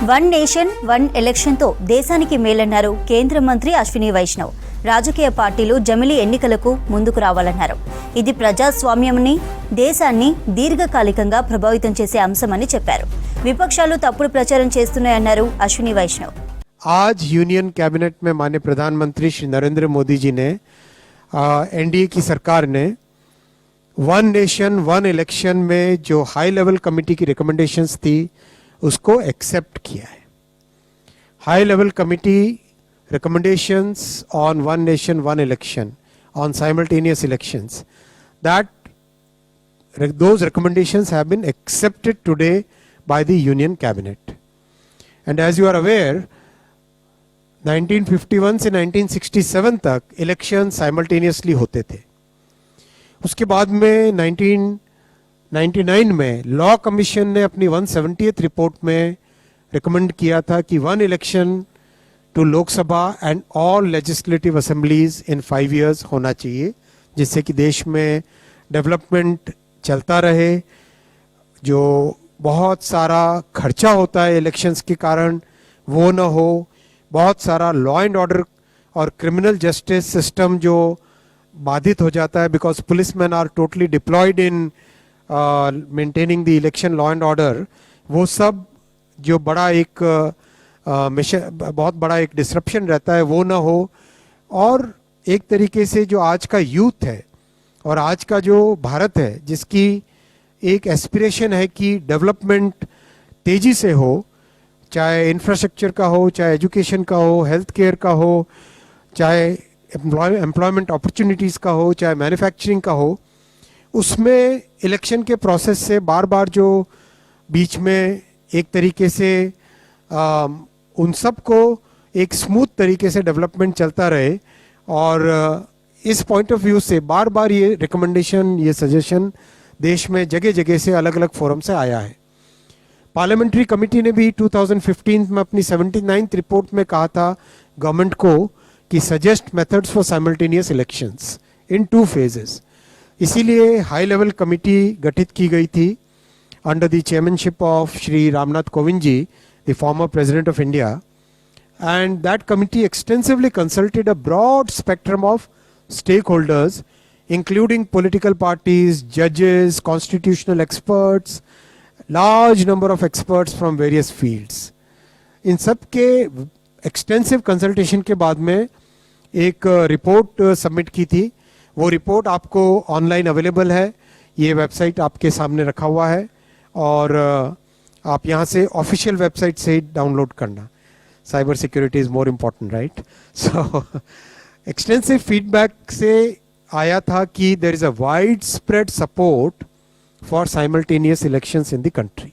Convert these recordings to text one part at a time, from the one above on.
One nation one ఎలక్షన్తో దేశానికి మేలన్నారు కేంద్ర మంత్రి అశ్విని వైష్ణవ్. రాజకీయ పార్టీలు జమిలి ఎన్నికలకు ముందుకు రావాలన్నారు. ఇది ప్రజాస్వామ్యాన్ని, దేశాన్ని దీర్ఘకాలికంగా ప్రభావితం చేసే అంశమని చెప్పారు. విపక్షాలు తప్పుడు ప్రచారం చేస్తున్నాయన్నారు అశ్విని వైష్ణవ్. आज यूनियन कैबिनेट में माननीय प्रधानमंत्री श्री नरेंद्र मोदी जी ने एनडीए की सरकार ने वन नेशन वन इलेक्शन में जो हाई लेवल कमेटी की रिकमेंडेशंस थी उसको एक्सेप्ट किया है. High level committee recommendations on one nation one election, on simultaneous elections, that those recommendations have been accepted today by the union cabinet. And as you are aware, 1951 से 1967 तक election simultaneously होते थे. उसके बाद में 1999 में लॉ कमीशन ने अपनी 170th रिपोर्ट में रिकमेंड किया था कि one election to Lok Sabha and all legislative assemblies in 5 years होना चाहिए, जिससे कि देश में डेवलपमेंट चलता रहे. जो बहुत सारा खर्चा होता है इलेक्शंस के कारण वो न हो. बहुत सारा लॉ एंड ऑर्डर और क्रिमिनल जस्टिस सिस्टम जो बाधित हो जाता है, because policeman are totally deployed in maintaining the election law and order, वो सब जो बड़ा एक बहुत बड़ा एक डिसरप्शन रहता है वो ना हो. और एक तरीके से जो आज का यूथ है और आज का जो भारत है, जिसकी एक एस्पिरेशन है कि डेवलपमेंट तेजी से हो, चाहे इंफ्रास्ट्रक्चर का हो, चाहे एजुकेशन का हो, हेल्थ केयर का हो, चाहे एम्प्लॉयमेंट अपॉर्चुनिटीज़ का हो, चाहे मैन्युफैक्चरिंग का हो, उसमें इलेक्शन के प्रोसेस से बार बार जो बीच में एक तरीके से उन सब को एक स्मूथ तरीके से डेवलपमेंट चलता रहे. और इस पॉइंट ऑफ व्यू से बार बार ये रिकमेंडेशन, ये सजेशन देश में जगह जगह से अलग अलग फोरम से आया है. पार्लियामेंट्री कमेटी ने भी 2015 में अपनी 79th रिपोर्ट में कहा था गवर्नमेंट को कि suggest methods for simultaneous elections in 2 phases. इसीलिए हाई लेवल कमेटी गठित की गई थी under the chairmanship of Shri Ramnath Kovind ji, the former President of India, and that committee extensively consulted a broad spectrum of stakeholders, including political parties, judges, constitutional experts, large number of experts from various fields. इन सब के extensive consultation के बाद में एक report submit की थी. वो report आपको ऑनलाइन अवेलेबल है, ये वेबसाइट आपके सामने रखा हुआ है और आप यहाँ से ऑफिशियल वेबसाइट से डाउनलोड करना. Cyber security is more important, right? So extensive feedback से आया था कि there is a wide spread support for simultaneous elections in the country.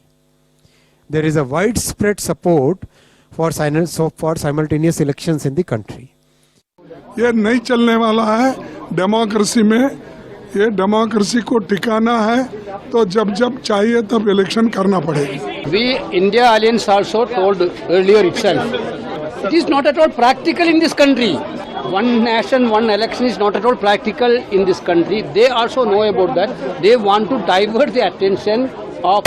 There is a wide spread support for simultaneous elections in the country. ये नहीं चलने वाला है democracy में. ये डेमोक्रेसी को टिकाना है तो जब जब चाहिए तब इलेक्शन करना पड़ेगा. We India Alliance also told earlier itself, it is not at all practical in this country. One nation, one election is not at all practical in this country. They also know about that. They want to divert the attention of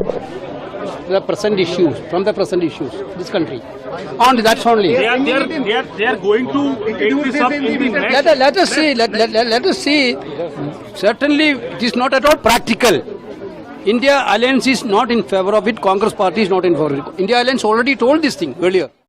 the present issues, from the present issues, this country. And that's only. They are going to take this up in the next. Let us see. Certainly, it is not at all practical. India Alliance is not in favor of it. Congress party is not in favor of it. India Alliance already told this thing earlier.